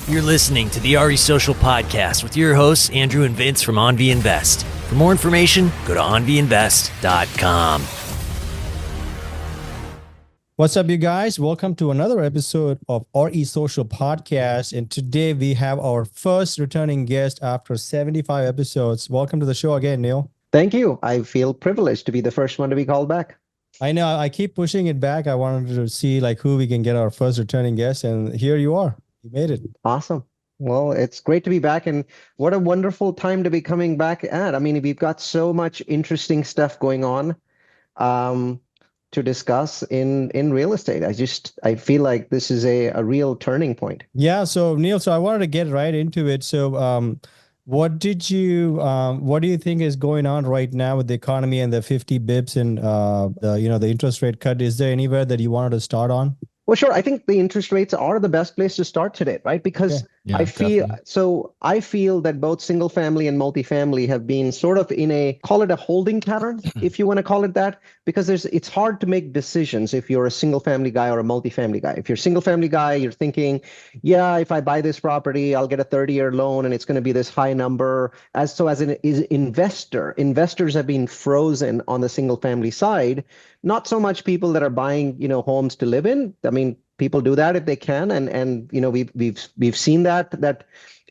You're listening to the RE Social Podcast with your hosts, Andrew and Vince from AnVi Invest. For more information, go to anviinvest.com. What's up, you guys? Welcome to another episode of RE Social Podcast. And today we have our first returning guest after 75 episodes. Welcome to the show again, Neal. Thank you. I feel privileged to be the first one to be called back. I know. I keep pushing it back. I wanted to see who we can get our first returning guest. And here you are. You made it. Awesome. Well, it's great to be back. And what a wonderful time to be coming back at. I mean, we've got so much interesting stuff going on to discuss in real estate. I feel like this is a real turning point. Yeah. So Neal, I wanted to get right into it. So what do you think is going on right now with the economy and the 50 bips and the interest rate cut? Is there anywhere that you wanted to start on? Well, sure. I think the interest rates are the best place to start today, right? Because I feel that both single family and multifamily have been sort of call it a holding pattern, if you want to call it that, because it's hard to make decisions if you're a single family guy or a multifamily guy. If you're a single family guy, you're thinking, if I buy this property, I'll get a 30-year loan and it's going to be this high number. As an investor, investors have been frozen on the single family side. Not so much people that are buying, homes to live in. I mean, people do that if they can, and we've seen that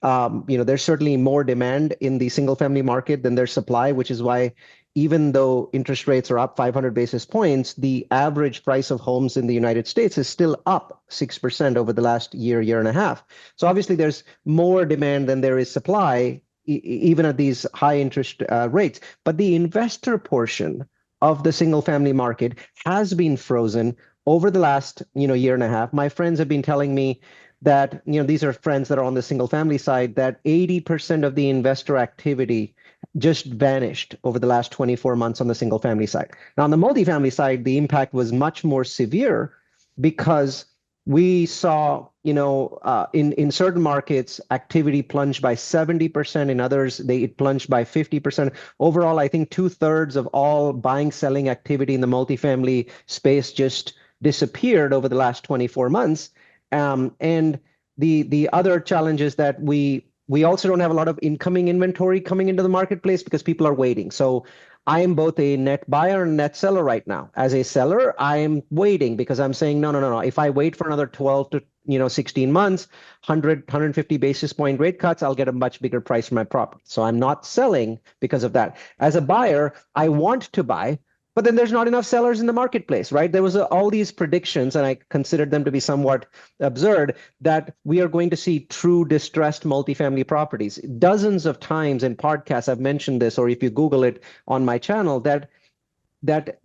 there's certainly more demand in the single family market than there's supply, which is why even though interest rates are up 500 basis points, the average price of homes in the United States is still up 6% over the last year and a half. So obviously there's more demand than there is supply, even at these high interest rates. But the investor portion of the single family market has been frozen over the last year and a half. My friends have been telling me that these are friends that are on the single family side, that 80% of the investor activity just vanished over the last 24 months on the single family side. Now on the multifamily side, the impact was much more severe because we saw in certain markets activity plunged by 70%. In others it plunged by 50%. Overall, I think 2/3 of all buying selling activity in the multifamily space just disappeared over the last 24 months. And the other challenge is that we also don't have a lot of incoming inventory coming into the marketplace because people are waiting. So I am both a net buyer and net seller right now. As a seller, I am waiting because I'm saying, no. If I wait for another 12 to 16 months, 150 basis point rate cuts, I'll get a much bigger price for my property. So I'm not selling because of that. As a buyer, I want to buy, but then there's not enough sellers in the marketplace, right? There was all these predictions, and I considered them to be somewhat absurd, that we are going to see true distressed multifamily properties. Dozens of times in podcasts I've mentioned this, or if you Google it on my channel, that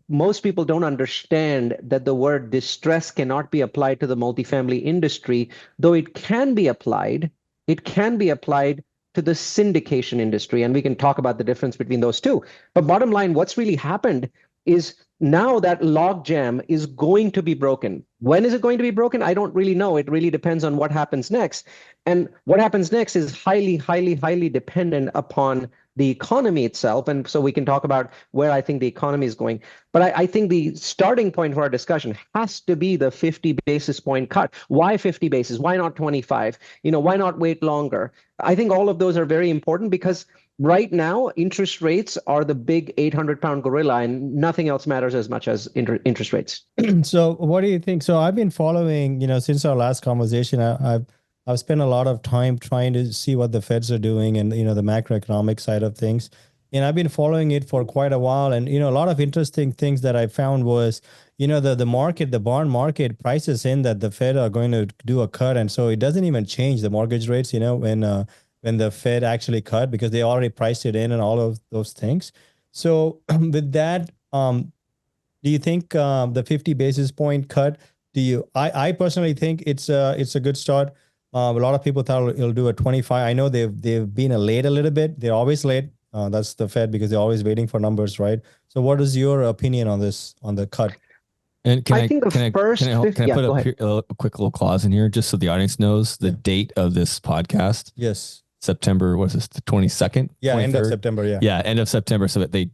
most people don't understand that the word distress cannot be applied to the multifamily industry, though it can be applied to the syndication industry, and we can talk about the difference between those two. But bottom line, what's really happened is now that logjam is going to be broken. When is it going to be broken? I don't really know. It really depends on what happens next. And what happens next is highly, highly, highly dependent upon the economy itself. And so we can talk about where I think the economy is going. But I think the starting point for our discussion has to be the 50 basis point cut. Why 50 basis? Why not 25? Why not wait longer? I think all of those are very important because right now, interest rates are the big 800-pound gorilla, and nothing else matters as much as interest rates. So what do you think? So I've been following, since our last conversation, I've spent a lot of time trying to see what the Feds are doing and, the macroeconomic side of things. And I've been following it for quite a while. And, a lot of interesting things that I found was, the bond market prices in that the Fed are going to do a cut. And so it doesn't even change the mortgage rates, when the Fed actually cut, because they already priced it in and all of those things. So with that, do you think the 50 basis point cut, I personally think it's a good start. A lot of people thought it'll do a 25. I know they've been late a little bit. They're always late. That's the Fed because they're always waiting for numbers, right? So what is your opinion on the cut? And can I put a quick little clause in here just so the audience knows the date of this podcast? Yes. September, was this the 22nd? Yeah, 23rd? End of September, yeah. Yeah, end of September. So that they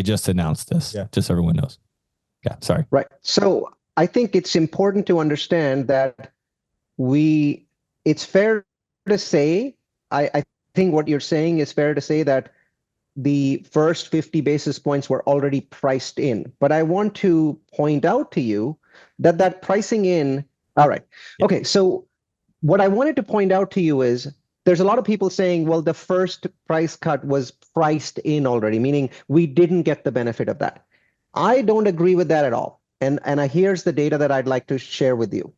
just announced this. Yeah. Just so everyone knows. Yeah, sorry. Right. So I think it's important to understand that it's fair to say, I think what you're saying is fair to say that the first 50 basis points were already priced in. But I want to point out to you that that pricing in, all right. Okay, so what I wanted to point out to you is there's a lot of people saying, well, the first price cut was priced in already, meaning we didn't get the benefit of that. I don't agree with that at all. And here's the data that I'd like to share with you.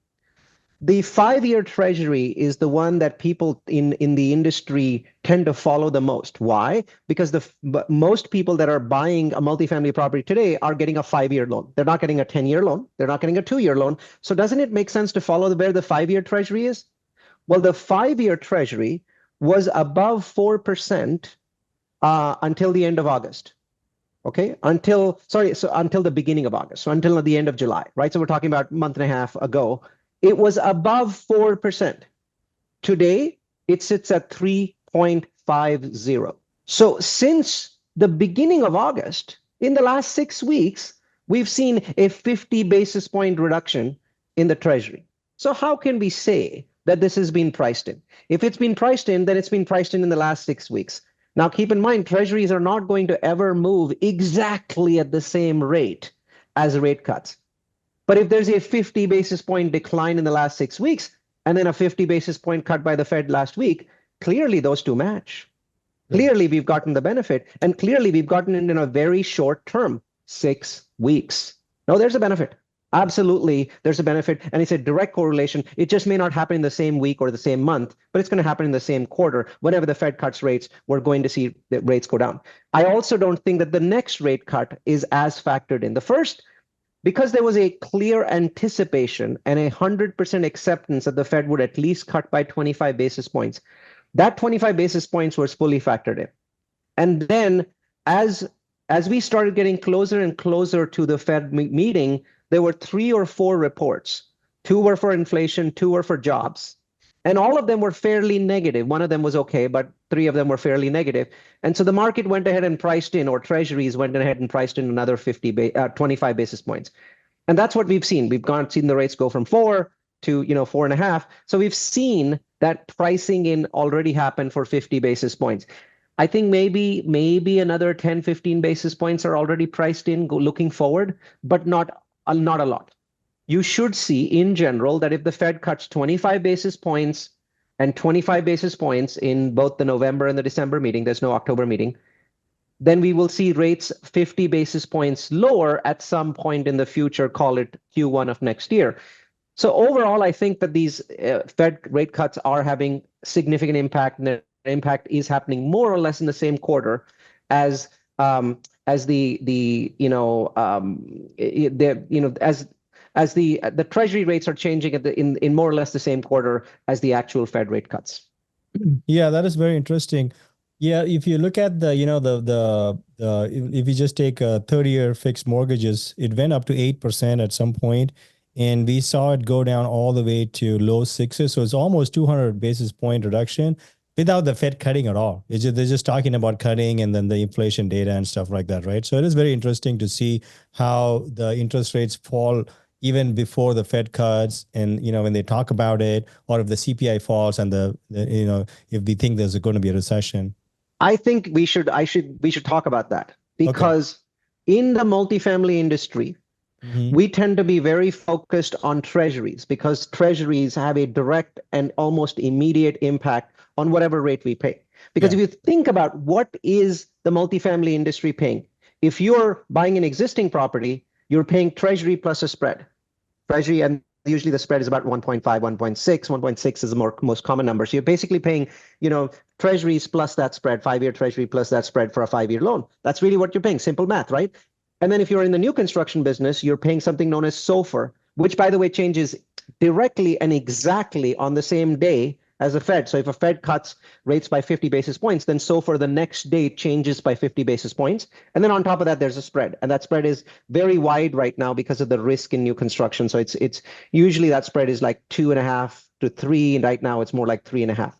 The 5-year treasury is the one that people in the industry tend to follow the most. Why? Because most people that are buying a multifamily property today are getting a 5-year loan. They're not getting a 10-year loan. They're not getting a 2-year loan. So doesn't it make sense to follow where the 5-year treasury is? Well, the 5-year treasury was above 4% until the end of August. Okay, until the beginning of August, so until the end of July, right? So we're talking about a month and a half ago. It was above 4%. Today, it sits at 3.50. So since the beginning of August, in the last 6 weeks, we've seen a 50 basis point reduction in the treasury. So how can we say that this has been priced in? If it's been priced in, then it's been priced in the last 6 weeks. Now, keep in mind, treasuries are not going to ever move exactly at the same rate as rate cuts. But if there's a 50 basis point decline in the last 6 weeks, and then a 50 basis point cut by the Fed last week, clearly those two match. Clearly, we've gotten the benefit, and clearly we've gotten it in a very short term, 6 weeks. No, there's a benefit. Absolutely, there's a benefit, and it's a direct correlation. It just may not happen in the same week or the same month, but it's going to happen in the same quarter. Whenever the Fed cuts rates, we're going to see the rates go down. I also don't think that the next rate cut is as factored in. The first, because there was a clear anticipation and 100% acceptance that the Fed would at least cut by 25 basis points, that 25 basis points was fully factored in. And then as we started getting closer and closer to the Fed meeting, there were 3 or 4 reports. 2 were for inflation, 2 were for jobs. And all of them were fairly negative. One of them was okay, but 3 of them were fairly negative. And so the market went ahead and priced in, or treasuries went ahead and priced in another 25 basis points. And that's what we've seen. We've seen the rates go from 4 to 4.5. So we've seen that pricing in already happen for 50 basis points. I think maybe another 10, 15 basis points are already priced in looking forward, but not a lot. You should see in general that if the Fed cuts 25 basis points and 25 basis points in both the November and the December meeting, there's no October meeting, then we will see rates 50 basis points lower at some point in the future, call it Q1 of next year. So overall, I think that these Fed rate cuts are having significant impact, and the impact is happening more or less in the same quarter as the treasury rates are changing in more or less the same quarter as the actual Fed rate cuts. Yeah, that is very interesting. Yeah, if you look at if you just take 30-year fixed mortgages, it went up to 8% at some point, and we saw it go down all the way to low 6s. So it's almost 200 basis point reduction without the Fed cutting at all. They're just talking about cutting and then the inflation data and stuff like that, right? So it is very interesting to see how the interest rates fall even before the Fed cuts, and when they talk about it, or if the CPI falls, and if we think there's going to be a recession. I think we should talk about that, because in the multifamily industry, we tend to be very focused on treasuries, because treasuries have a direct and almost immediate impact on whatever rate we pay. Because if you think about what is the multifamily industry paying, if you're buying an existing property, you're paying treasury plus a spread. Treasury, and usually the spread is about 1.5, 1.6. 1.6 is the most common number. So you're basically paying, treasuries plus that spread, 5-year treasury plus that spread for a 5-year loan. That's really what you're paying. Simple math, right? And then if you're in the new construction business, you're paying something known as SOFR, which, by the way, changes directly and exactly on the same day as the Fed. So if a Fed cuts rates by 50 basis points, then SOFR the next day changes by 50 basis points. And then on top of that, there's a spread. And that spread is very wide right now because of the risk in new construction. So it's usually that spread is like 2.5 to 3. And right now it's more like 3.5.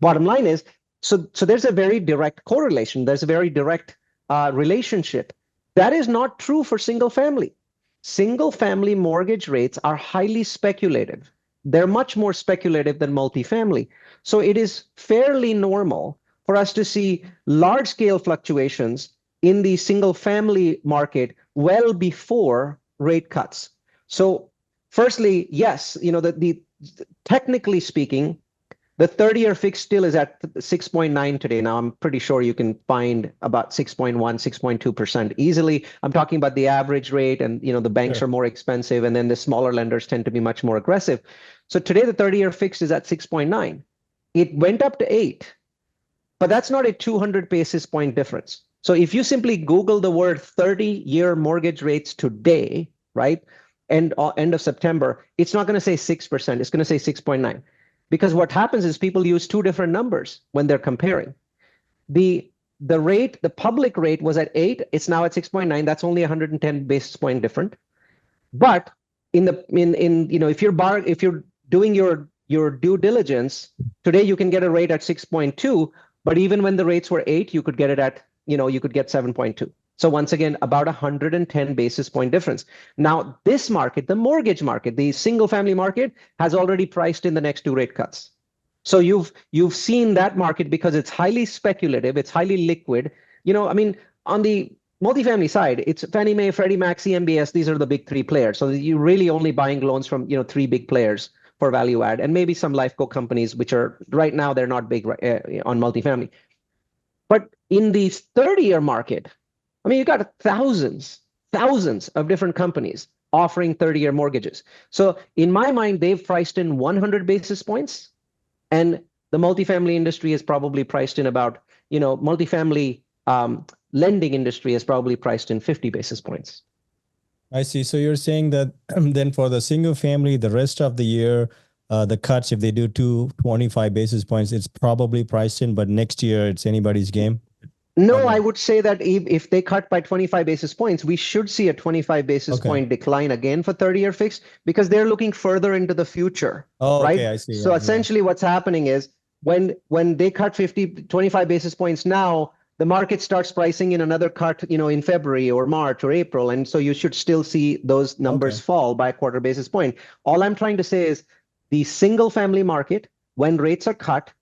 Bottom line is, so there's a very direct correlation. There's a very direct relationship. That is not true for single family. Single family mortgage rates are highly speculative. they're much more speculative than multifamily. So it is fairly normal for us to see large scale fluctuations in the single family market well before rate cuts. So firstly, yes, the technically speaking, the 30-year fix still is at 6.9 today. Now, I'm pretty sure you can find about 6.1, 6.2% easily. I'm talking about the average rate, and the banks are more expensive, and then the smaller lenders tend to be much more aggressive. So today, the 30-year fix is at 6.9. It went up to 8, but that's not a 200 basis point difference. So if you simply Google the word 30-year mortgage rates today, right, end of September, it's not going to say 6%. It's going to say 6.9. Because what happens is people use two different numbers when they're comparing. The public rate was at 8. It's now at 6.9. That's only 110 basis point different. But if you're doing your due diligence today, you can get a rate at 6.2. But even when the rates were 8, you could get it at you could get 7.2. So once again, about 110 basis point difference. Now, this market, the mortgage market, the single family market, has already priced in the next 2 rate cuts. So you've seen that market because it's highly speculative, it's highly liquid. On the multifamily side, it's Fannie Mae, Freddie Mac, CMBS. These are the big 3 players. So you're really only buying loans from 3 big players for value add, and maybe some life co companies, which are right now they're not big on multifamily. But in the 30-year market, you got thousands of different companies offering 30-year mortgages. So in my mind, they've priced in 100 basis points, and the multifamily industry is probably priced in about, multifamily lending industry is probably priced in 50 basis points. I see. So you're saying that then for the single family, the rest of the year, the cuts, if they do 225 basis points, it's probably priced in, but next year it's anybody's game? No, I would say that if they cut by 25 basis points, we should see a 25 basis point decline again for 30-year fix, because they're looking further into the future. Oh, right? Okay, I see. So essentially what's happening is when they cut 25 basis points now, the market starts pricing in another cut, in February or March or April. And so you should still see those numbers fall by a quarter basis point. All I'm trying to say is the single family market, when rates are cut,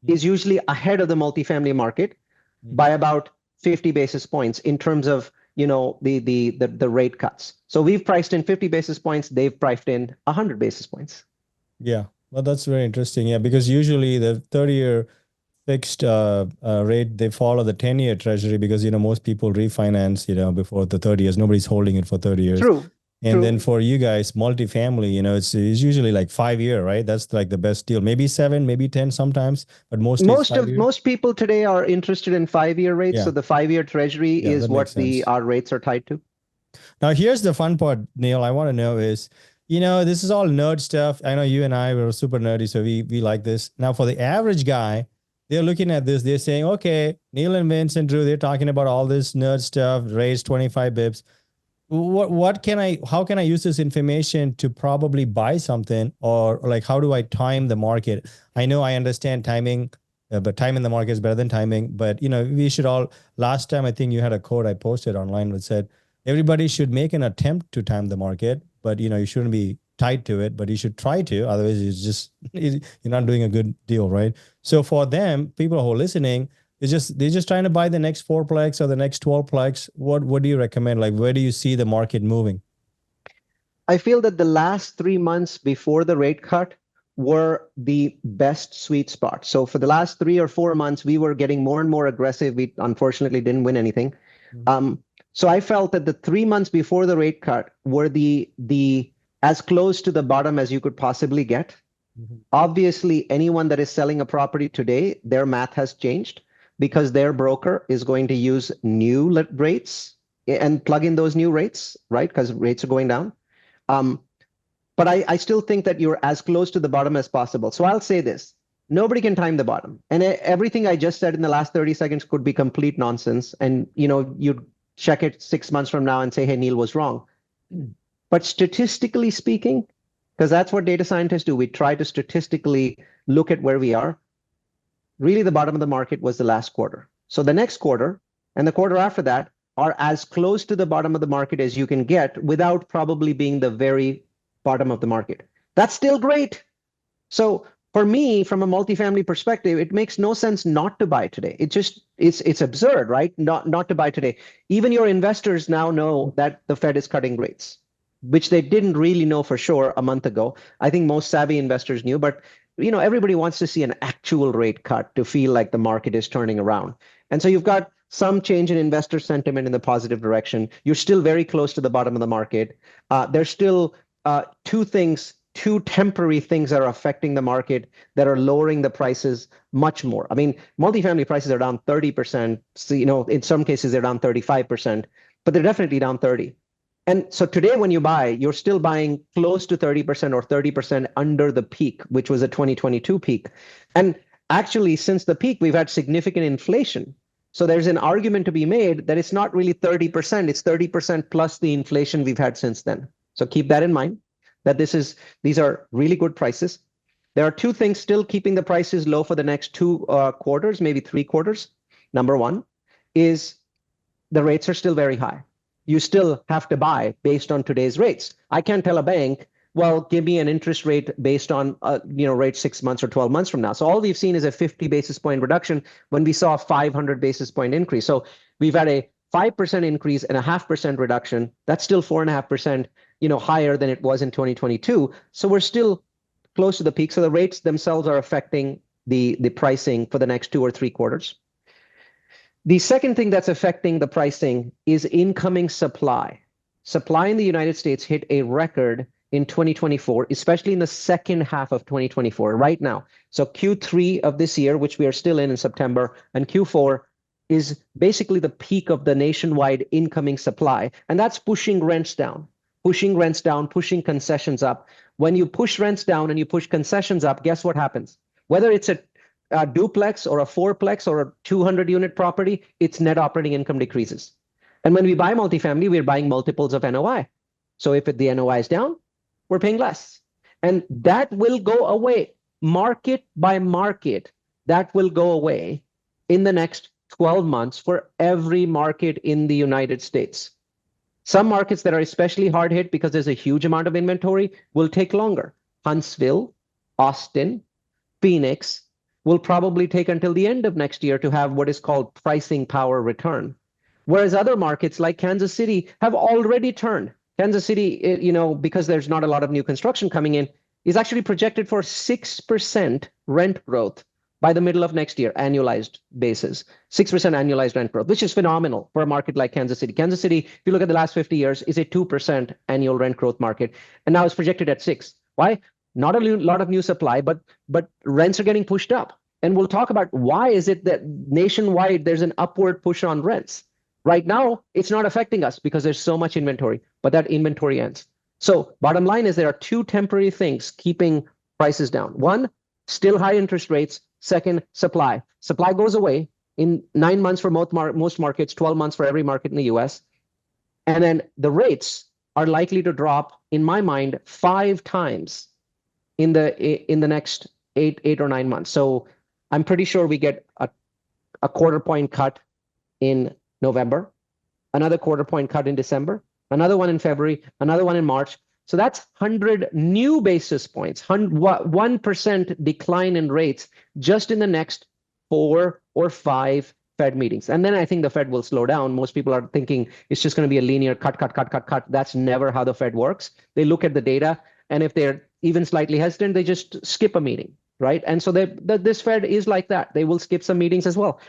is usually ahead of the multifamily market by about 50 basis points in terms of the rate cuts. So we've priced in 50 basis points, they've priced in 100 basis points. Yeah, well, that's very interesting. Yeah, because usually the 30-year fixed rate, they follow the 10-year treasury, because most people refinance before the 30 years. Nobody's holding it for 30 years. True. And then for you guys, multifamily, it's usually like 5-year, right? That's like the best deal. Maybe 7, maybe 10 sometimes, but most people today are interested in 5-year rates. Yeah. So the 5-year treasury is what our rates are tied to. Now, here's the fun part, Neal. I want to know is, this is all nerd stuff. I know you and I were super nerdy, so we like this. Now, for the average guy, they're looking at this. They're saying, okay, Neal and Vince and Drew, they're talking about all this nerd stuff, raise 25 bips. How can I use this information to probably buy something, or like, how do I time the market? I know I understand timing, but timing the market is better than timing. But, we should all, last time, I think you had a quote I posted online that said, everybody should make an attempt to time the market, but, you shouldn't be tied to it, but you should try to, otherwise you're not doing a good deal, right? So for them, people who are listening, they're just trying to buy the next 4plex or the next 12plex. What do you recommend? Like, where do you see the market moving? I feel that the last 3 months before the rate cut were the best sweet spot. So for the last 3 or 4 months, we were getting more and more aggressive. We unfortunately didn't win anything. So I felt that the 3 months before the rate cut were the as close to the bottom as you could possibly get. Obviously, anyone that is selling a property today, their math has changed, because their broker is going to use new rates and plug in those new rates, right? Because rates are going down. But I still think that you're as close to the bottom as possible. So I'll say this: nobody can time the bottom. And everything I just said in the last 30 seconds could be complete nonsense. And, you'd check it 6 months from now and say, hey, Neal was wrong. But statistically speaking, because that's what data scientists do, we try to statistically look at where we are. Really, the bottom of the market was the last quarter. So the next quarter and the quarter after that are as close to the bottom of the market as you can get without probably being the very bottom of the market. That's still great. So for me, from a multifamily perspective, it makes no sense not to buy today. It's absurd, right? Not to buy today. Even your investors now know that the Fed is cutting rates, which they didn't really know for sure a month ago. I think most savvy investors knew, but everybody wants to see an actual rate cut to feel like the market is turning around. And so you've got some change in investor sentiment in the positive direction. You're still very close to the bottom of the market. There's still two temporary things that are affecting the market that are lowering the prices much more. I mean, multifamily prices are down 30%. So, in some cases they're down 35%, but they're definitely down 30. And so today when you buy, you're still buying close to 30% or 30% under the peak, which was a 2022 peak. And actually, since the peak, we've had significant inflation. So there's an argument to be made that it's not really 30%, it's 30% plus the inflation we've had since then. So keep that in mind, that these are really good prices. There are two things still keeping the prices low for the next 2 quarters, maybe 3 quarters. Number one is the rates are still very high. You still have to buy based on today's rates. I can't tell a bank, well, give me an interest rate based on rate 6 months or 12 months from now. So all we've seen is a 50 basis point reduction when we saw a 500 basis point increase. So we've had a 5% increase and a 0.5% reduction. That's still 4.5%, higher than it was in 2022. So we're still close to the peak. So the rates themselves are affecting the pricing for the next 2 or 3 quarters. The second thing that's affecting the pricing is incoming supply. Supply in the United States hit a record in 2024, especially in the second half of 2024, right now. So Q3 of this year, which we are still in September, and Q4 is basically the peak of the nationwide incoming supply. And that's pushing rents down, pushing concessions up. When you push rents down and you push concessions up, guess what happens? Whether it's a duplex or a fourplex or a 200-unit property, its net operating income decreases. And when we buy multifamily, we're buying multiples of NOI. So if the NOI is down, we're paying less. And that will go away, market by market. That will go away in the next 12 months for every market in the United States. Some markets that are especially hard hit because there's a huge amount of inventory will take longer. Huntsville, Austin, Phoenix will probably take until the end of next year to have what is called pricing power return. Whereas other markets like Kansas City have already turned. Kansas City, because there's not a lot of new construction coming in, is actually projected for 6% rent growth by the middle of next year, annualized basis. 6% annualized rent growth, which is phenomenal for a market like Kansas City. Kansas City, if you look at the last 50 years, is a 2% annual rent growth market, and now it's projected at 6%. Why? Not a lot of new supply, but rents are getting pushed up. And we'll talk about why is it that nationwide there's an upward push on rents. Right now, it's not affecting us because there's so much inventory, but that inventory ends. So bottom line is there are two temporary things keeping prices down. One, still high interest rates. Second, supply. Supply goes away in 9 months for most markets, 12 months for every market in the US. And then the rates are likely to drop, in my mind, 5 times in the next 8 or 9 months. So I'm pretty sure we get a quarter point cut in November, another quarter point cut in December, another one in February, another one in March. So that's 100 new basis points, 1% decline in rates just in the next 4 or 5 Fed meetings. And then I think the Fed will slow down. Most people are thinking it's just going to be a linear cut. That's never how the Fed works. They look at the data, and if they're even slightly hesitant, they just skip a meeting, right? And so this Fed is like that. They will skip some meetings as well.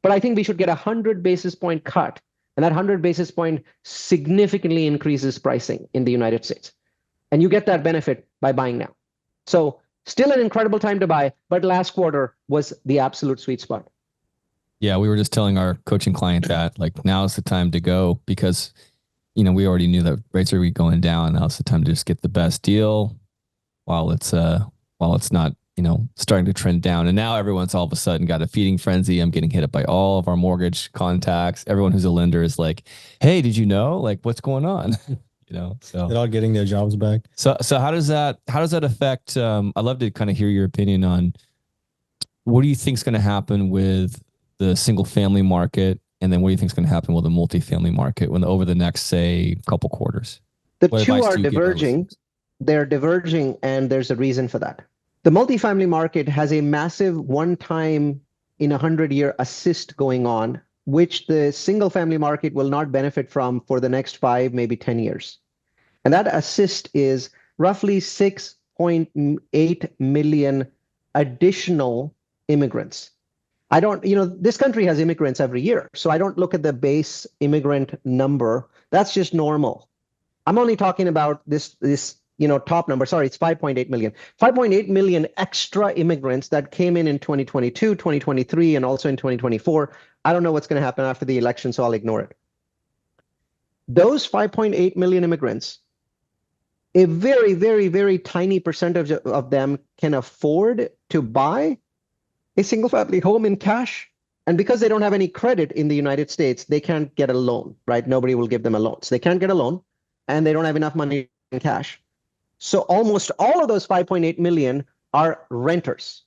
But I think we should get 100 basis point cut, and that 100 basis point significantly increases pricing in the United States. And you get that benefit by buying now. So still an incredible time to buy, but last quarter was the absolute sweet spot. Yeah, we were just telling our coaching client that now is the time to go because, we already knew that rates are going down. Now it's the time to just get the best deal while it's not, starting to trend down. And now everyone's all of a sudden got a feeding frenzy. I'm getting hit up by all of our mortgage contacts. Everyone who's a lender is like, hey, did you know? What's going on? So they're all getting their jobs back. So how does that affect? I'd love to kind of hear your opinion on what do you think is going to happen with the single family market, and then what do you think is going to happen with the multifamily market over the next, say, couple quarters? The two are diverging. They're diverging, and there's a reason for that. The multifamily market has a massive one-time in a 100-year assist going on, which the single family market will not benefit from for the next 5, maybe 10 years. And that assist is roughly 6.8 million additional immigrants. This country has immigrants every year, so I don't look at the base immigrant number. That's just normal. I'm only talking about this top number. Sorry, it's 5.8 million. 5.8 million extra immigrants that came in 2022, 2023, and also in 2024. I don't know what's going to happen after the election, so I'll ignore it. Those 5.8 million immigrants, a very, very, very tiny percentage of them can afford to buy a single-family home in cash. And because they don't have any credit in the United States, they can't get a loan, right? Nobody will give them a loan. So they can't get a loan, and they don't have enough money in cash. So almost all of those 5.8 million are renters.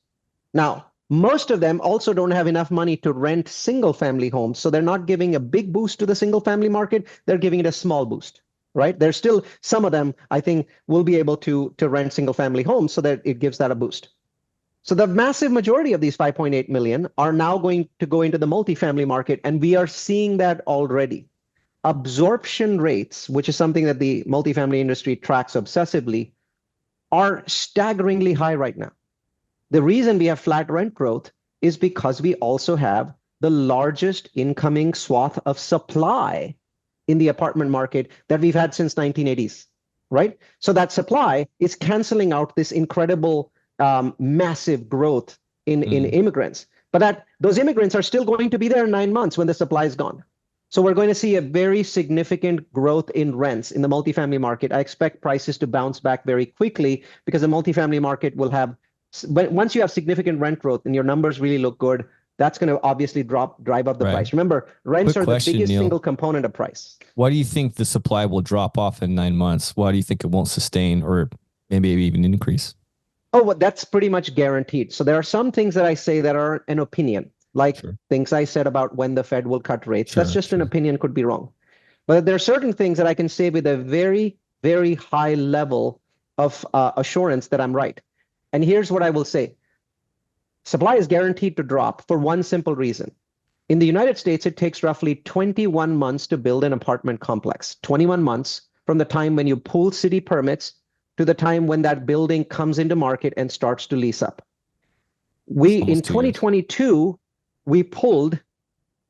Now, most of them also don't have enough money to rent single-family homes, so they're not giving a big boost to the single-family market. They're giving it a small boost, right? There's still some of them, I think, will be able to rent single-family homes so that it gives that a boost. So the massive majority of these 5.8 million are now going to go into the multifamily market, and we are seeing that already. Absorption rates, which is something that the multifamily industry tracks obsessively, are staggeringly high right now. The reason we have flat rent growth is because we also have the largest incoming swath of supply in the apartment market that we've had since 1980s, right? So that supply is canceling out this incredible massive growth in immigrants. But those immigrants are still going to be there in 9 months when the supply is gone. So we're going to see a very significant growth in rents in the multifamily market. I expect prices to bounce back very quickly because the multifamily market will have, once you have significant rent growth and your numbers really look good, that's going to obviously drive up the price. Remember, rents are the biggest single component of price. Why do you think the supply will drop off in 9 months? Why do you think it won't sustain or maybe even increase? Oh, well, that's pretty much guaranteed. So there are some things that I say that are an opinion, like things I said about when the Fed will cut rates. That's just an opinion, could be wrong. But there are certain things that I can say with a very, very high level of assurance that I'm right. And here's what I will say. Supply is guaranteed to drop for one simple reason. In the United States, it takes roughly 21 months to build an apartment complex. 21 months from the time when you pull city permits to the time when that building comes into market and starts to lease up. In 2022, we pulled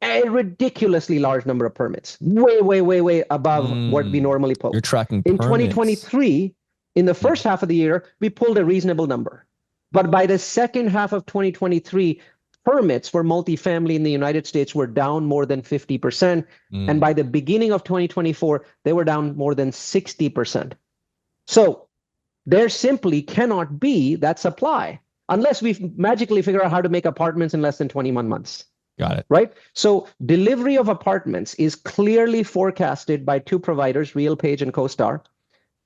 a ridiculously large number of permits, way above what we normally pull. You're tracking in permits. 2023, in the first half of the year, we pulled a reasonable number. But by the second half of 2023, permits for multifamily in the United States were down more than 50%. And by the beginning of 2024, they were down more than 60%. So there simply cannot be that supply unless we magically figure out how to make apartments in less than 21 months. Got it. Right? So delivery of apartments is clearly forecasted by two providers, RealPage and CoStar.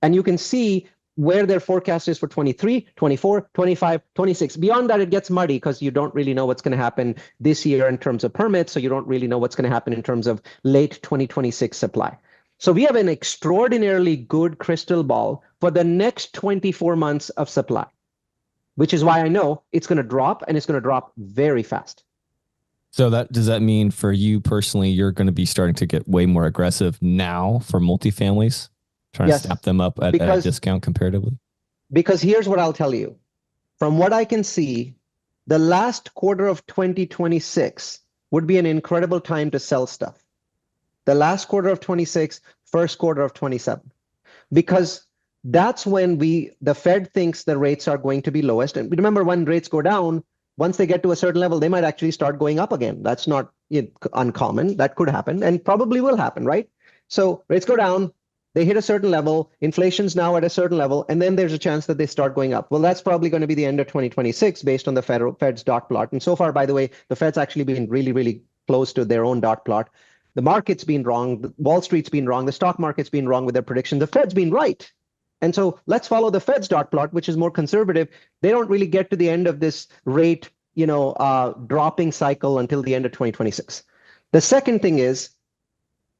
And you can see where their forecast is for 23, 24, 25, 26. Beyond that, it gets muddy because you don't really know what's going to happen this year in terms of permits. So you don't really know what's going to happen in terms of late 2026 supply. So we have an extraordinarily good crystal ball for the next 24 months of supply, which is why I know it's going to drop, and it's going to drop very fast. So does that mean for you personally, you're going to be starting to get way more aggressive now for multifamilies, trying to snap them up at a discount comparatively? Because here's what I'll tell you. From what I can see, the last quarter of 2026 would be an incredible time to sell stuff. The last quarter of 26, first quarter of 27, because that's when the Fed thinks the rates are going to be lowest. And remember, when rates go down, once they get to a certain level, they might actually start going up again. That's not uncommon. That could happen and probably will happen, right? So rates go down, they hit a certain level, inflation's now at a certain level, and then there's a chance that they start going up. Well, that's probably going to be the end of 2026 based on the Fed's dot plot. And so far, by the way, the Fed's actually been really, really close to their own dot plot. The market's been wrong. Wall Street's been wrong. The stock market's been wrong with their prediction. The Fed's been right. And so let's follow the Fed's dot plot, which is more conservative. They don't really get to the end of this rate, dropping cycle until the end of 2026. The second thing is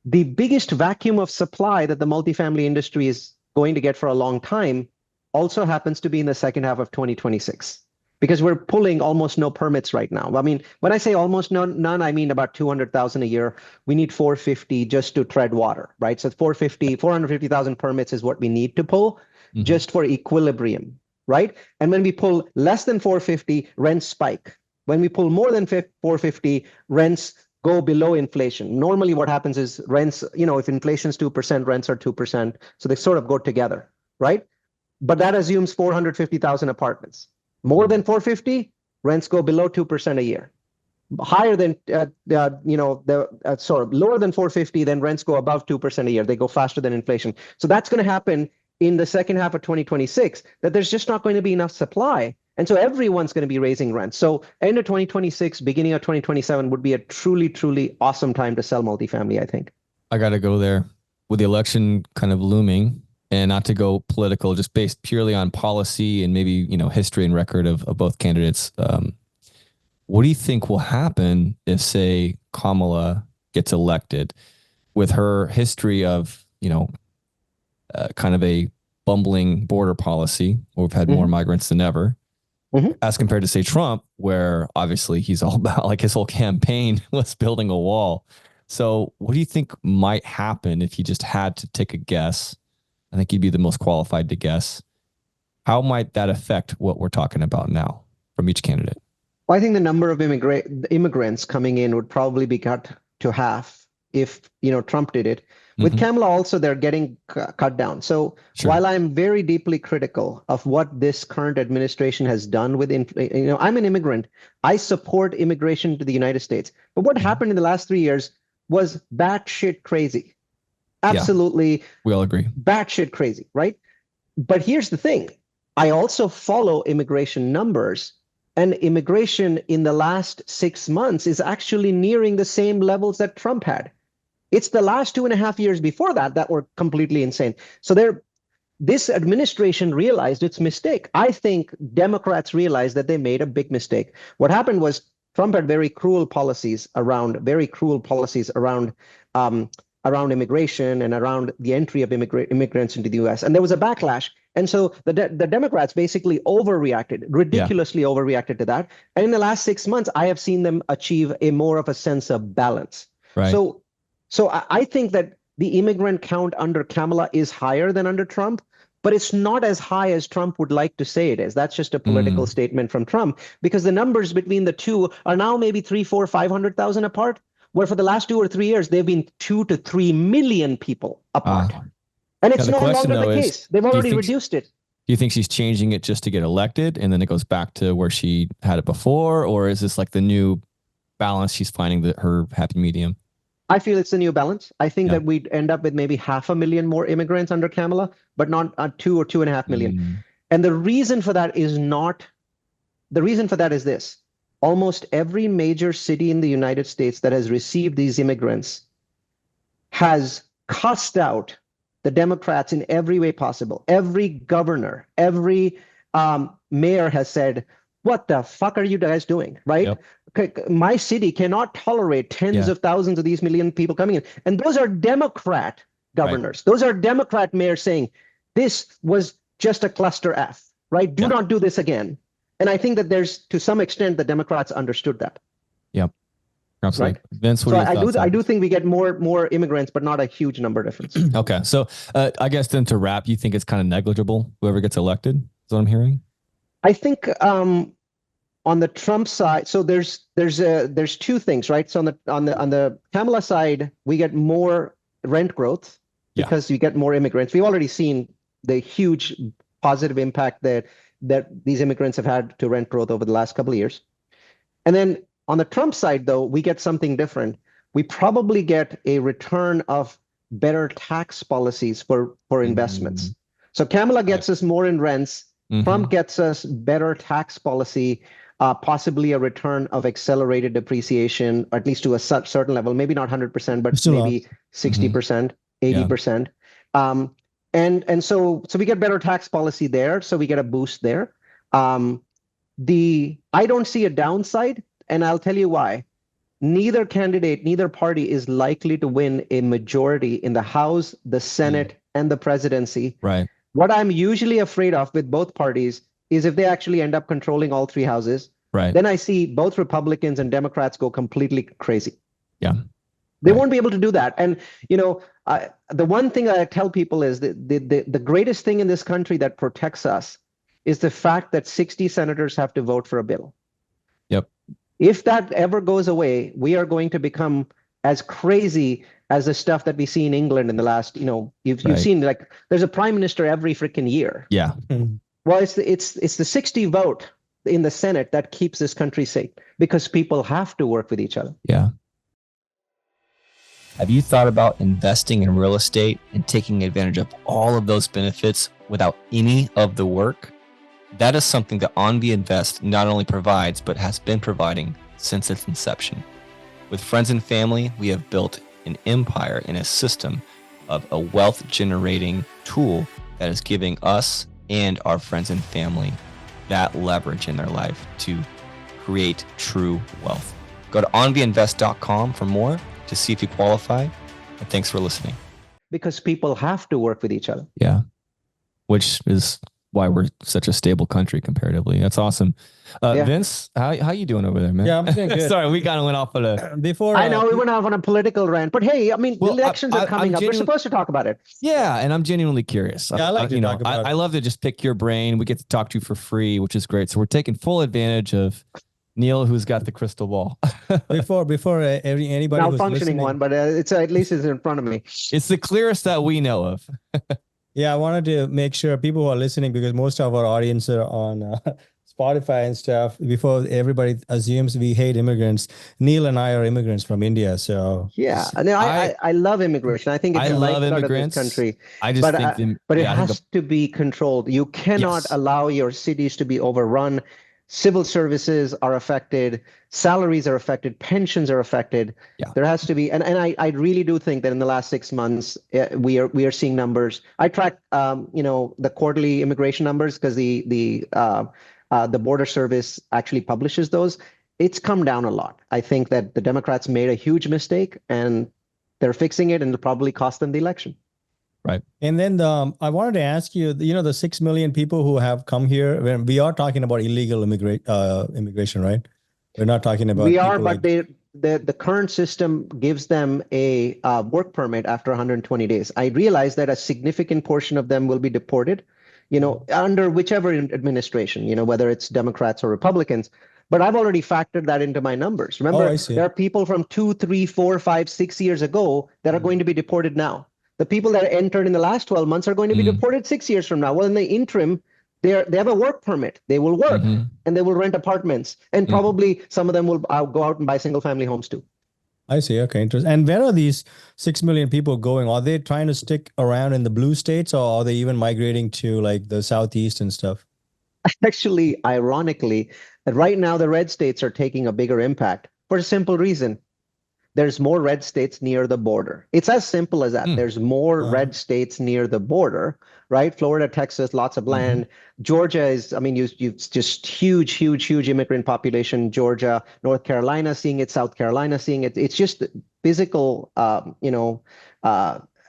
the biggest vacuum of supply that the multifamily industry is going to get for a long time also happens to be in the second half of 2026 because we're pulling almost no permits right now. I mean, when I say almost none, I mean about 200,000 a year. We need 450 just to tread water, right? So 450,000 permits is what we need to pull just for equilibrium, right? And when we pull less than 450, rents spike. When we pull more than 450, rents go below inflation. Normally what happens is rents, if inflation's 2%, rents are 2%. So they sort of go together, right? But that assumes 450,000 apartments. More than 450, rents go below 2% a year. Higher than, lower than 450, then rents go above 2% a year. They go faster than inflation. So that's going to happen in the second half of 2026, that there's just not going to be enough supply. And so everyone's going to be raising rents. So end of 2026, beginning of 2027 would be a truly, truly awesome time to sell multifamily, I think. I got to go there with the election kind of looming. And not to go political, just based purely on policy and maybe, history and record of both candidates. What do you think will happen if, say, Kamala gets elected with her history of, kind of a bumbling border policy where we've had more migrants than ever, as compared to, say, Trump, where obviously he's all about, like, his whole campaign was building a wall. So what do you think might happen if you just had to take a guess? I think you'd be the most qualified to guess. How might that affect what we're talking about now from each candidate? Well, I think the number of immigrants coming in would probably be cut to half if, Trump did it. With Kamala also, they're getting cut down. So while I'm very deeply critical of what this current administration has done with, I'm an immigrant. I support immigration to the United States. But what happened in the last 3 years was batshit crazy. Absolutely. We all agree. Batshit crazy, right? But here's the thing. I also follow immigration numbers, and immigration in the last 6 months is actually nearing the same levels that Trump had. It's the last 2.5 years before that were completely insane. So this administration realized its mistake. I think Democrats realized that they made a big mistake. What happened was Trump had very cruel policies around immigration and around the entry of immigrants into the U.S. And there was a backlash. And so the Democrats basically overreacted, ridiculously overreacted to that. And in the last 6 months, I have seen them achieve a more of a sense of balance. Right. So I think that the immigrant count under Kamala is higher than under Trump, but it's not as high as Trump would like to say it is. That's just a political statement from Trump, because the numbers between the two are now maybe 300,000, 400,000, 500,000 apart, where for the last 2 or 3 years, they've been 2 to 3 million people apart. And it's no longer the case. They've already reduced it. Do you think she's changing it just to get elected and then it goes back to where she had it before? Or is this like the new balance she's finding, her happy medium? I feel it's the new balance. I think that we'd end up with maybe 500,000 more immigrants under Kamala, but not 2 or 2.5 million. And the reason for that is this. Almost every major city in the United States that has received these immigrants has cussed out the Democrats in every way possible. Every governor, every mayor has said, what the fuck are you guys doing, right? Yep. My city cannot tolerate tens of thousands of these million people coming in. And those are Democrat governors. Right. Those are Democrat mayors saying, this was just a cluster F, right? Do not do this again. And I think that to some extent, the Democrats understood that. Yep. Absolutely. Right? Vince, what I do think we get more immigrants, but not a huge number difference. Okay. So I guess then to wrap, you think it's kind of negligible, whoever gets elected? Is what I'm hearing? I think on the Trump side, so there's two things, right? So on the Kamala side, we get more rent growth because you get more immigrants. We've already seen the huge positive impact that these immigrants have had to rent growth over the last couple of years. And then on the Trump side, though, we get something different. We probably get a return of better tax policies for investments. So Kamala gets us more in rents. Trump gets us better tax policy, possibly a return of accelerated depreciation, at least to a certain level, maybe not 100%, but maybe 60%, 80%. And so we get better tax policy there. So we get a boost there. I don't see a downside, and I'll tell you why. Neither candidate, neither party is likely to win a majority in the House, the Senate, and the presidency. Right. What I'm usually afraid of with both parties is if they actually end up controlling all three houses, Right. then I see both Republicans and Democrats go completely crazy. Yeah. They Right. won't be able to do that. And, the one thing I tell people is that the greatest thing in this country that protects us is the fact that 60 senators have to vote for a bill. Yep. If that ever goes away, we are going to become as crazy as the stuff that we see in England in the last, you've Right. seen, like, there's a prime minister every freaking year. Yeah. Well, it's the 60 vote in the Senate that keeps this country safe, because people have to work with each other. Yeah. Have you thought about investing in real estate and taking advantage of all of those benefits without any of the work? That is something that AnVi Invest not only provides, but has been providing since its inception. With friends and family, we have built an empire and a system of a wealth generating tool that is giving us and our friends and family that leverage in their life to create true wealth. Go to onviinvest.com for more to see if you qualify. And thanks for listening. Because people have to work with each other. Yeah. Which is why we're such a stable country comparatively. That's awesome. Yeah. Vince, how you doing over there, man? Yeah, I'm doing good. Sorry, we kind of went off on a... Before I know we went off on a political rant, but hey, I mean, Well, the elections are coming up. We're genuine- supposed to talk about it. Yeah, and I'm genuinely curious. Yeah, I like to talk about it. I love to just pick your brain. We get to talk to you for free, which is great. So we're taking full advantage of Neal, who's got the crystal ball. before anybody who's Malfunctioning listening, one, but it's at least it's in front of me. It's the clearest that we know of. Yeah, I wanted to make sure people who are listening, because most of our audience are on Spotify and stuff, before everybody assumes we hate immigrants. Neal and I are immigrants from India, so Yeah, I love immigration. I think it's I a love lifeblood of immigrants. this country. I just But think but it yeah, I think has to be controlled. You cannot Yes. allow your cities to be overrun. Civil services are affected, salaries are affected, pensions are affected. Yeah. There has to be, and I really do think that in the last 6 months we are seeing numbers. I track the quarterly immigration numbers because the border service actually publishes those. It's come down a lot. I think that the Democrats made a huge mistake and they're fixing it, and it'll probably cost them the election. right. And then I wanted to ask you, the 6 million people who have come here, when we are talking about illegal immigration, right? We're not talking about We are, people but the current system gives them a work permit after 120 days. I realize that a significant portion of them will be deported, under whichever administration, whether it's Democrats or Republicans. But I've already factored that into my numbers. Remember, I see. there are people from 2, 3, 4, 5, 6 years ago that are going to be deported now. The people that entered in the last 12 months are going to be deported 6 years from now. Well, in the interim, they have a work permit. They will work and they will rent apartments. And probably some of them will go out and buy single family homes too. I see. Okay, interesting. And where are these 6 million people going? Are they trying to stick around in the blue states, or are they even migrating to like the Southeast and stuff? Actually, ironically, right now the red states are taking a bigger impact for a simple reason. There's more red states near the border. It's as simple as that. There's more red states near the border, right? Florida, Texas, lots of land. Georgia is, you've just huge immigrant population. Georgia, North Carolina seeing it, South Carolina seeing it. It's just physical,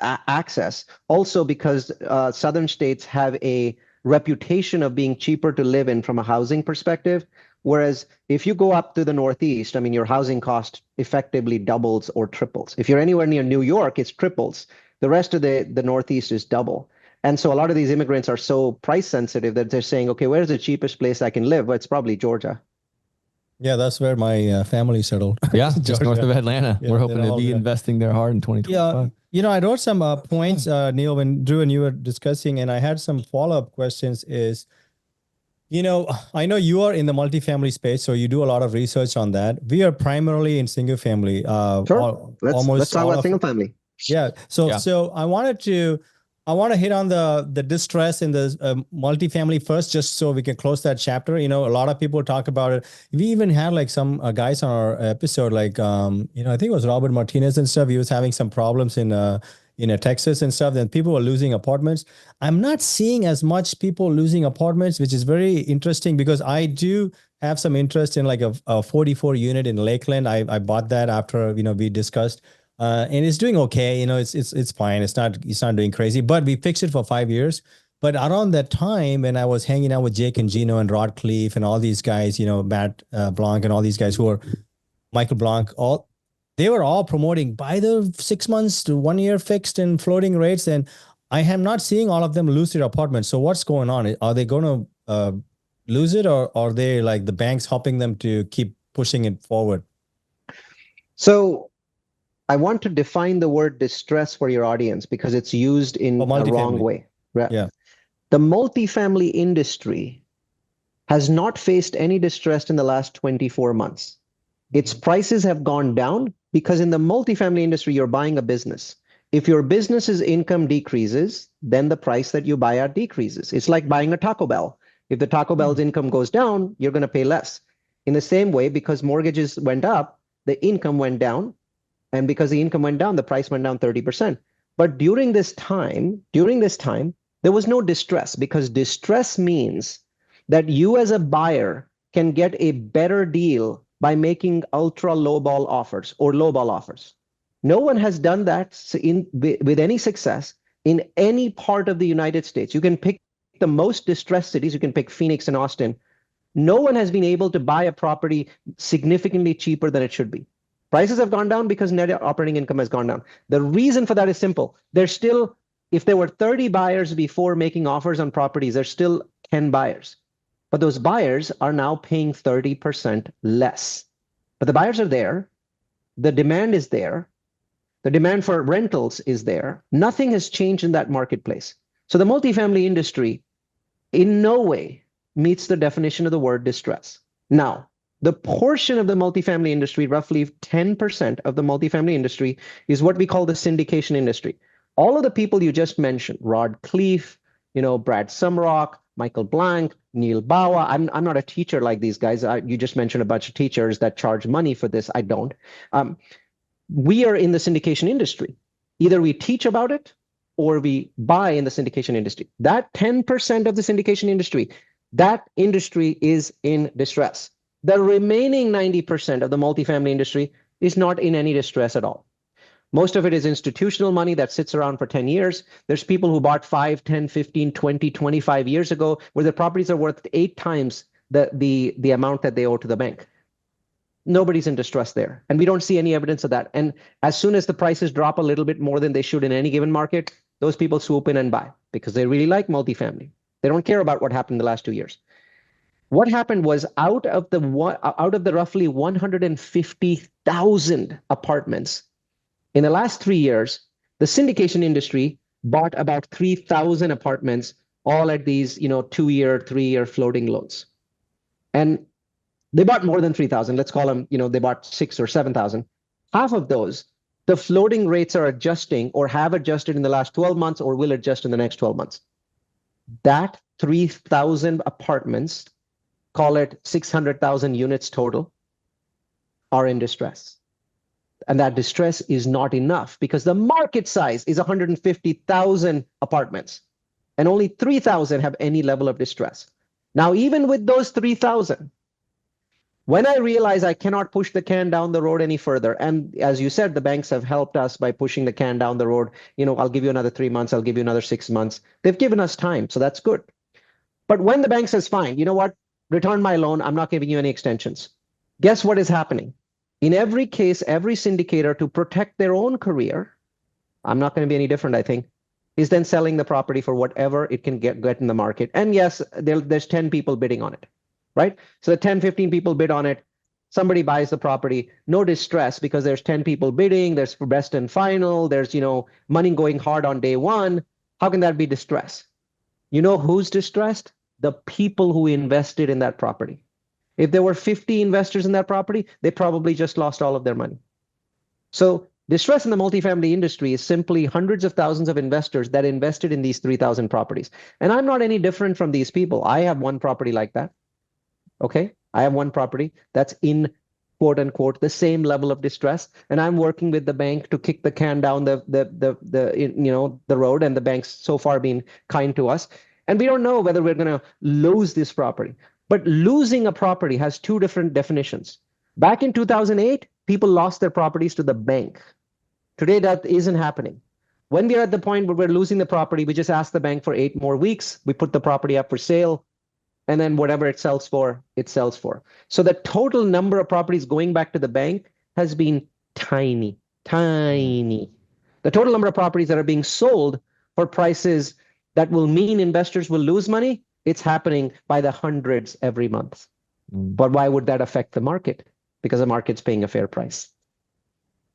access. Also because southern states have a reputation of being cheaper to live in from a housing perspective. Whereas if you go up to the Northeast, your housing cost effectively doubles or triples. If you're anywhere near New York, it's triples. The rest of the Northeast is double. And so a lot of these immigrants are so price sensitive that they're saying, okay, where's the cheapest place I can live? Well, it's probably Georgia. Yeah, that's where my family settled. Yeah, just north of Atlanta. Yeah, We're hoping they're to all be there. investing there hard in 2025. Yeah, I wrote some points, Neal, when Drew and you were discussing, and I had some follow-up questions is, I know you are in the multifamily space, so you do a lot of research on that. We are primarily in single family. Sure. Let's talk about single family. Yeah. So I want to hit on the distress in the multifamily first, just so we can close that chapter. A lot of people talk about it. We even had like some guys on our episode, like I think it was Robert Martinez and stuff. He was having some problems in Texas and stuff. Then people were losing apartments. I'm not seeing as much people losing apartments, which is very interesting because I do have some interest in like a 44 unit in Lakeland. I bought that after we discussed. And it's doing okay. It's fine. It's not doing crazy, but we fixed it for 5 years. But around that time, when I was hanging out with Jake and Gino and Rod Cleef and all these guys, Matt Blanc and all these guys who are Michael Blanc, they were all promoting buy the 6 months to 1 year fixed and floating rates. And I am not seeing all of them lose their apartments. So what's going on? Are they going to lose it, or are they like the banks helping them to keep pushing it forward? So I want to define the word distress for your audience because it's used in a wrong way. Right? Yeah. The multifamily industry has not faced any distress in the last 24 months. Its prices have gone down because in the multifamily industry, you're buying a business. If your business's income decreases, then the price that you buy at decreases. It's like buying a Taco Bell. If the Taco Bell's income goes down, you're going to pay less. In the same way, because mortgages went up, the income went down. And because the income went down, the price went down 30%. But during this time, there was no distress, because distress means that you as a buyer can get a better deal by making ultra lowball offers or lowball offers. No one has done that with any success in any part of the United States. You can pick the most distressed cities. You can pick Phoenix and Austin. No one has been able to buy a property significantly cheaper than it should be. Prices have gone down because net operating income has gone down. The reason for that is simple. If there were 30 buyers before making offers on properties, there's still 10 buyers. But those buyers are now paying 30% less. But the buyers are there. The demand is there. The demand for rentals is there. Nothing has changed in that marketplace. So the multifamily industry in no way meets the definition of the word distress. Now, the portion of the multifamily industry, roughly 10% of the multifamily industry, is what we call the syndication industry. All of the people you just mentioned, Rod Cleef, Brad Sumrock, Michael Blanc, Neal Bawa. I'm not a teacher like these guys. You just mentioned a bunch of teachers that charge money for this. I don't. We are in the syndication industry. Either we teach about it or we buy in the syndication industry. That 10% of the syndication industry, that industry is in distress. The remaining 90% of the multifamily industry is not in any distress at all. Most of it is institutional money that sits around for 10 years. There's people who bought 5, 10, 15, 20, 25 years ago where the properties are worth 8 times the amount that they owe to the bank. Nobody's in distress there. And we don't see any evidence of that. And as soon as the prices drop a little bit more than they should in any given market, those people swoop in and buy because they really like multifamily. They don't care about what happened in the last 2 years. What happened was out of the roughly 150,000 apartments, in the last 3 years, the syndication industry bought about 3,000 apartments, all at these 2-year, 3-year floating loans. And they bought more than 3,000. Let's call them, they bought 6,000 or 7,000. Half of those, the floating rates are adjusting or have adjusted in the last 12 months or will adjust in the next 12 months. That 3,000 apartments, call it 600,000 units total, are in distress. And that distress is not enough because the market size is 150,000 apartments and only 3,000 have any level of distress. Now, even with those 3,000, when I realize I cannot push the can down the road any further, and as you said, the banks have helped us by pushing the can down the road. I'll give you another 3 months. I'll give you another 6 months. They've given us time, so that's good. But when the bank says, fine, you know what? Return my loan. I'm not giving you any extensions. Guess what is happening? In every case, every syndicator, to protect their own career, I'm not going to be any different, I think, is then selling the property for whatever it can get in the market. And yes, there's 10 people bidding on it, right? So the 10, 15 people bid on it. Somebody buys the property, no distress because there's 10 people bidding. There's best and final. There's, money going hard on day one. How can that be distress? You know who's distressed? The people who invested in that property. If there were 50 investors in that property, they probably just lost all of their money. So distress in the multifamily industry is simply hundreds of thousands of investors that invested in these 3,000 properties. And I'm not any different from these people. I have one property like that. Okay? I have one property that's in, quote unquote, the same level of distress. And I'm working with the bank to kick the can down the road. And the bank's so far been kind to us. And we don't know whether we're going to lose this property. But losing a property has 2 different definitions. Back in 2008, people lost their properties to the bank. Today, that isn't happening. When we are at the point where we're losing the property, we just ask the bank for 8 more weeks. We put the property up for sale, and then whatever it sells for, it sells for. So the total number of properties going back to the bank has been tiny. The total number of properties that are being sold for prices that will mean investors will lose money, it's happening by the hundreds every month. But why would that affect the market? Because the market's paying a fair price.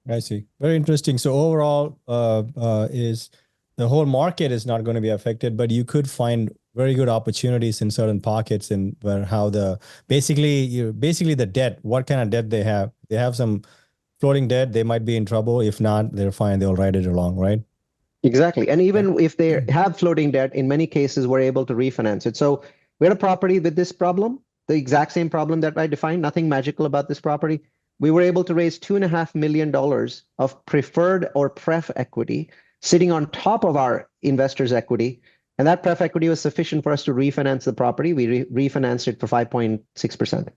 I see. Very interesting. So overall, is the whole market is not going to be affected, but you could find very good opportunities in certain pockets, and where how the basically the debt, what kind of debt they have. They have some floating debt, they might be in trouble. If not, they're fine. They'll ride it along, right? Exactly. And even if they have floating debt, in many cases, we're able to refinance it. So we had a property with this problem, the exact same problem that I defined, nothing magical about this property. We were able to raise $2.5 million of preferred or pref equity sitting on top of our investors' equity. And that pref equity was sufficient for us to refinance the property. We refinanced it for 5.6%.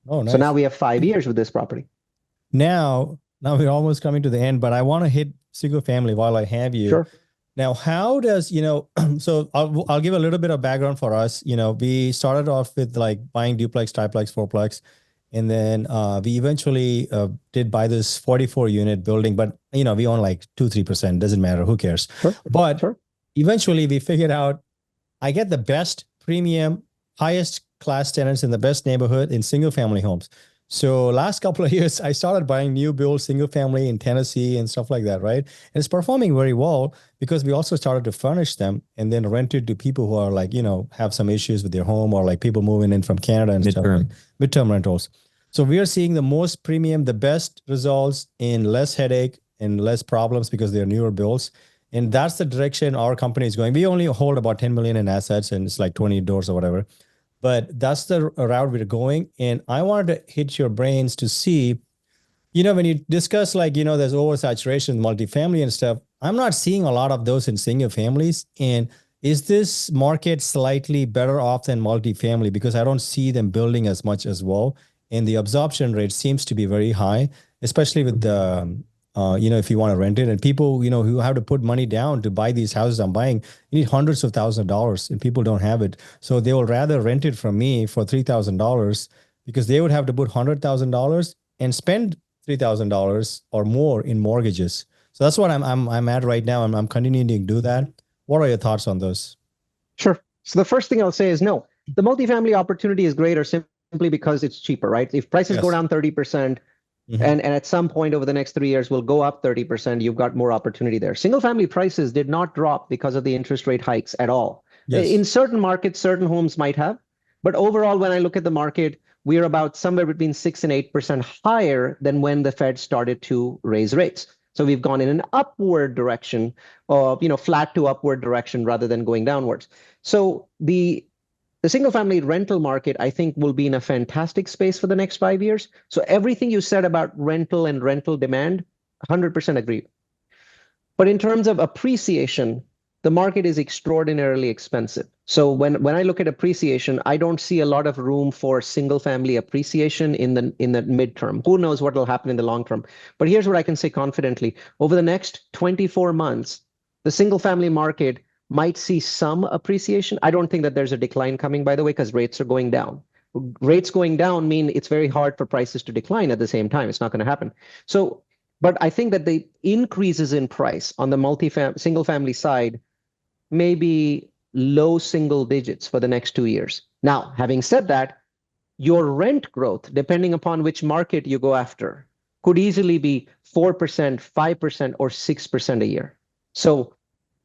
Oh, nice. So now we have 5 years with this property. Now we're almost coming to the end, but I want to hit single family while I have you. Sure. Now, how does, so I'll give a little bit of background for us. We started off with like buying duplex, triplex, fourplex. And then we eventually did buy this 44 unit building, but we own like 2-3%, doesn't matter, who cares. Sure. But Sure. Eventually we figured out I get the best premium, highest class tenants in the best neighborhood in single family homes. So last couple of years, I started buying new build single family in Tennessee and stuff like that, right? And it's performing very well because we also started to furnish them and then rent it to people who are like, have some issues with their home, or like people moving in from Canada and stuff. Midterm rentals. So we are seeing the most premium, the best results in less headache and less problems because they're newer builds. And that's the direction our company is going. We only hold about 10 million in assets, and it's like 20 doors or whatever. But that's the route we're going. And I wanted to hit your brains to see, when you discuss like, there's oversaturation, multifamily and stuff, I'm not seeing a lot of those in single families. And is this market slightly better off than multifamily? Because I don't see them building as much as well. And the absorption rate seems to be very high, especially with the, if you want to rent it, and people, who have to put money down to buy these houses I'm buying, you need hundreds of thousands of dollars, and people don't have it. So they will rather rent it from me for $3,000 because they would have to put $100,000 and spend $3,000 or more in mortgages. So that's what I'm at right now. I'm continuing to do that. What are your thoughts on those? Sure. So the first thing I'll say is no, the multifamily opportunity is greater simply because it's cheaper, right? If prices go down 30%, and at some point over the next 3 years will go up 30%, you've got more opportunity there. Single family prices did not drop because of the interest rate hikes at all. Yes. In certain markets, certain homes might have, but overall, when I look at the market, we are about somewhere between 6 and 8% higher than when the Fed started to raise rates. So we've gone in an upward direction, flat to upward direction rather than going downwards. So the single family rental market, I think, will be in a fantastic space for the next 5 years. So everything you said about rental and rental demand, 100% agree. But in terms of appreciation, the market is extraordinarily expensive. So when I look at appreciation, I don't see a lot of room for single family appreciation in the midterm. Who knows what will happen in the long term? But here's what I can say confidently. Over the next 24 months, the single family market might see some appreciation. I don't think that there's a decline coming, by the way, because rates are going down. Rates going down mean it's very hard for prices to decline at the same time. It's not going to happen. So, but I think that the increases in price on the single family side may be low single digits for the next 2 years. Now, having said that, your rent growth, depending upon which market you go after, could easily be 4%, 5%, or 6% a year. So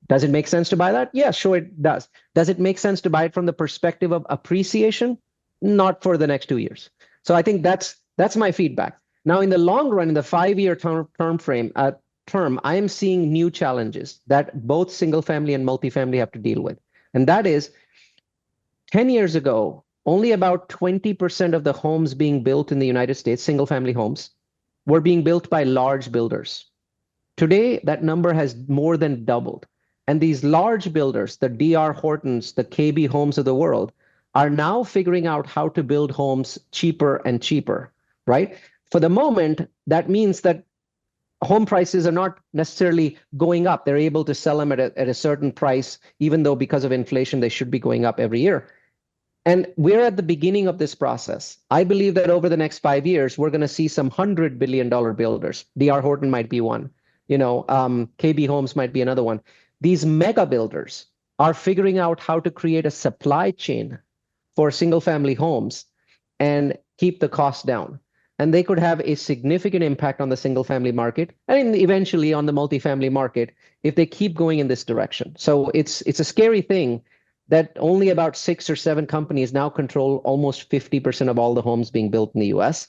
does it make sense to buy that? Yeah, sure it does. Does it make sense to buy it from the perspective of appreciation? Not for the next 2 years. So I think that's my feedback. Now, in the long run, in the 5-year term, I am seeing new challenges that both single family and multifamily have to deal with. And that is 10 years ago, only about 20% of the homes being built in the United States, single family homes, were being built by large builders. Today, that number has more than doubled. And these large builders, the D.R. Hortons, the KB Homes of the world, are now figuring out how to build homes cheaper and cheaper, right? For the moment, that means that home prices are not necessarily going up. They're able to sell them at a certain price, even though because of inflation, they should be going up every year. And we're at the beginning of this process. I believe that over the next 5 years, we're going to see some $100 billion builders. D.R. Horton might be one. KB Homes might be another one. These mega builders are figuring out how to create a supply chain for single-family homes and keep the cost down. And they could have a significant impact on the single-family market and eventually on the multifamily market if they keep going in this direction. So it's a scary thing that only about 6 or 7 companies now control almost 50% of all the homes being built in the US.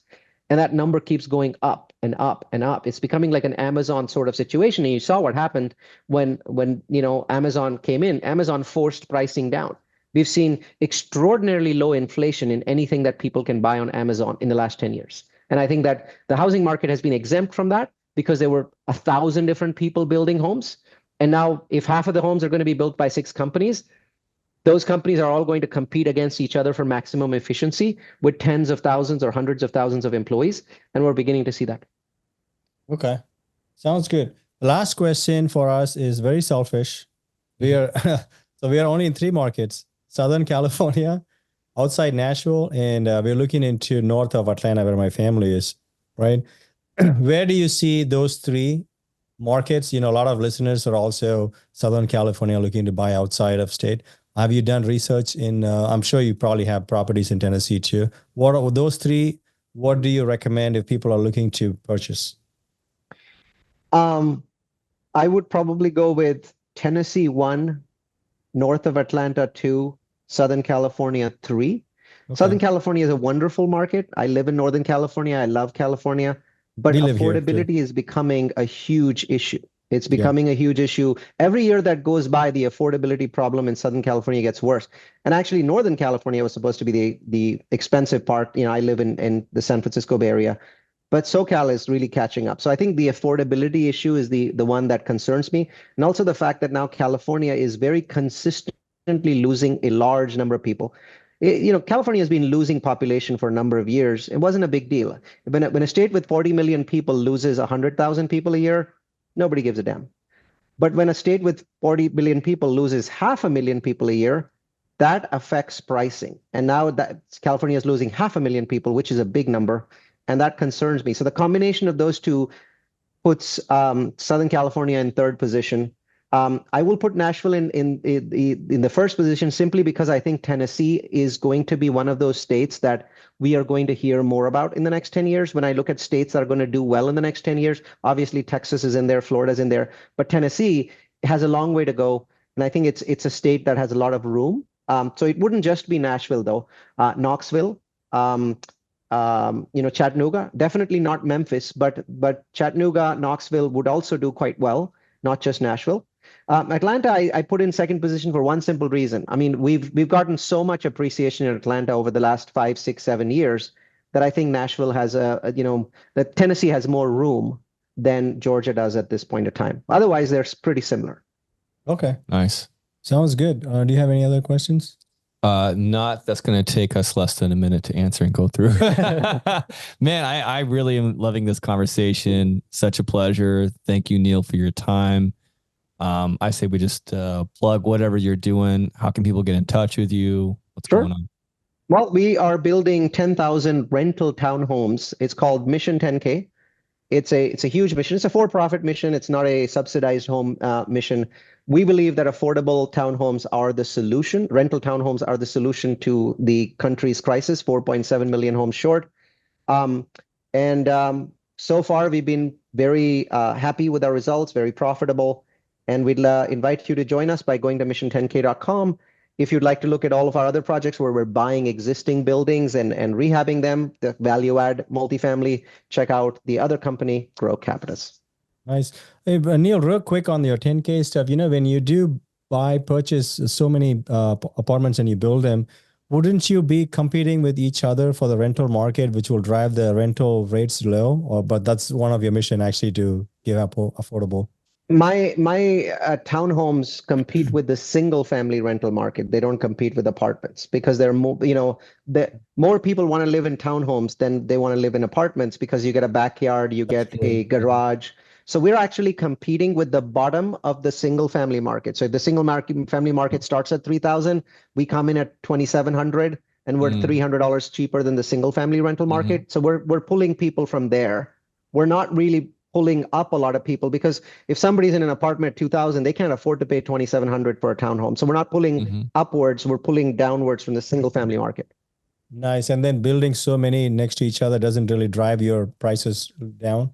And that number keeps going up and up and up. It's becoming like an Amazon sort of situation. And you saw what happened when Amazon came in. Amazon forced pricing down. We've seen extraordinarily low inflation in anything that people can buy on Amazon in the last 10 years. And I think that the housing market has been exempt from that because there were 1,000 different people building homes. And now if half of the homes are going to be built by 6 companies, those companies are all going to compete against each other for maximum efficiency with tens of thousands or hundreds of thousands of employees. And we're beginning to see that. Okay. Sounds good. The last question for us is very selfish. We are only in 3 markets: Southern California, outside Nashville, and we're looking into north of Atlanta where my family is, right? Where do you see those 3 markets? A lot of listeners are also Southern California looking to buy outside of state. Have you done research in, I'm sure you probably have properties in Tennessee too. What are those 3? What do you recommend if people are looking to purchase? I would probably go with Tennessee 1, north of Atlanta 2, Southern California 3. Okay. Southern California is a wonderful market. I live in Northern California. I love California, but affordability is becoming a huge issue. It's becoming a huge issue. Every year that goes by, the affordability problem in Southern California gets worse. And actually, Northern California was supposed to be the expensive part. I live in the San Francisco Bay Area, but SoCal is really catching up. So I think the affordability issue is the one that concerns me. And also the fact that now California is very consistently losing a large number of people. California has been losing population for a number of years. It wasn't a big deal. When a state with 40 million people loses 100,000 people a year, nobody gives a damn. But when a state with 40 million people loses 500,000 people a year, that affects pricing. And now that California is losing 500,000 people, which is a big number, and that concerns me. So the combination of those two puts Southern California in 3rd position. I will put Nashville in the 1st position simply because I think Tennessee is going to be one of those states that we are going to hear more about in the next 10 years. When I look at states that are going to do well in the next 10 years, obviously Texas is in there, Florida's in there, but Tennessee has a long way to go. And I think it's a state that has a lot of room. So it wouldn't just be Nashville though. Knoxville, Chattanooga, definitely not Memphis, but Chattanooga, Knoxville would also do quite well, not just Nashville. Atlanta, I put in 2nd position for one simple reason. I mean, we've gotten so much appreciation in Atlanta over the last 5, 6, 7 years that I think Nashville has that Tennessee has more room than Georgia does at this point of time. Otherwise, they're pretty similar. Okay. Nice. Sounds good. Do you have any other questions? Not that's going to take us less than a minute to answer and go through. Man, I really am loving this conversation. Such a pleasure. Thank you, Neal, for your time. I say we just plug whatever you're doing. How can people get in touch with you? What's going on? Well, we are building 10,000 rental townhomes. It's called Mission 10K. It's a huge mission. It's a for-profit mission. It's not a subsidized home mission. We believe that affordable townhomes are the solution. Rental townhomes are the solution to the country's crisis, 4.7 million homes short. So far, we've been very happy with our results, very profitable. And we'd invite you to join us by going to mission10k.com. If you'd like to look at all of our other projects where we're buying existing buildings and rehabbing them, the value add multifamily, check out the other company, Grow Capitus. Nice. Hey, Neal, real quick on your 10K stuff, when you do purchase so many apartments and you build them, wouldn't you be competing with each other for the rental market, which will drive the rental rates low? But that's one of your mission actually to give up affordable. My townhomes compete with the single family rental market. They don't compete with apartments because they're more, more people want to live in townhomes than they want to live in apartments because you get a backyard, you get a garage, So we're actually competing with the bottom of the single family market. So if the family market starts at 3,000, we come in at 2,700, and we're $300 cheaper than the single family rental market. So we're pulling people from there. We're not really pulling up a lot of people, because if somebody's in an apartment at 2,000, they can't afford to pay 2,700 for a townhome. So we're not pulling upwards, we're pulling downwards from the single family market. Nice. And then building so many next to each other doesn't really drive your prices down?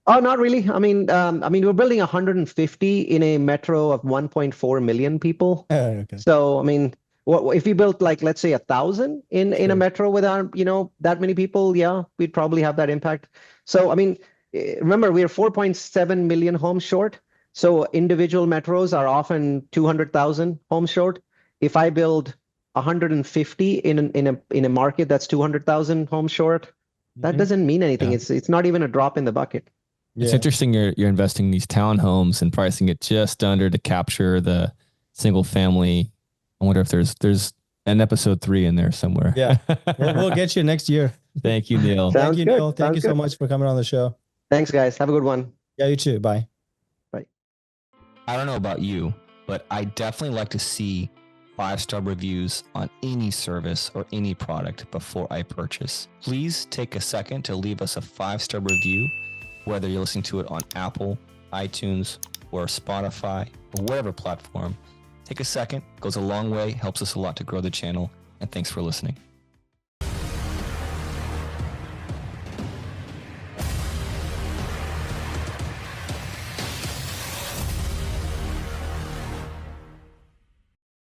Oh, not really. I mean, we're building 150 in a metro of 1.4 million people. Okay. So, I mean, if we built, like, let's say 1,000 in a metro with our, that many people, yeah, we'd probably have that impact. So, I mean, remember, we are 4.7 million homes short. So individual metros are often 200,000 homes short. If I build 150 in a market that's 200,000 homes short, that doesn't mean anything. Yeah. It's not even a drop in the bucket. It's interesting you're investing in these townhomes and pricing it just under to capture the single family. I wonder if there's an episode 3 in there somewhere. Yeah, we'll get you next year. Thank you, Neal. Thank you, Neal. Thank you so much for coming on the show. Thanks, guys. Have a good one. Yeah, you too. Bye. Bye. I don't know about you, but I definitely like to see 5-star reviews on any service or any product before I purchase. Please take a second to leave us a 5-star review, whether you're listening to it on Apple, iTunes, or Spotify, or whatever platform. Take a second, goes a long way, helps us a lot to grow the channel, and thanks for listening.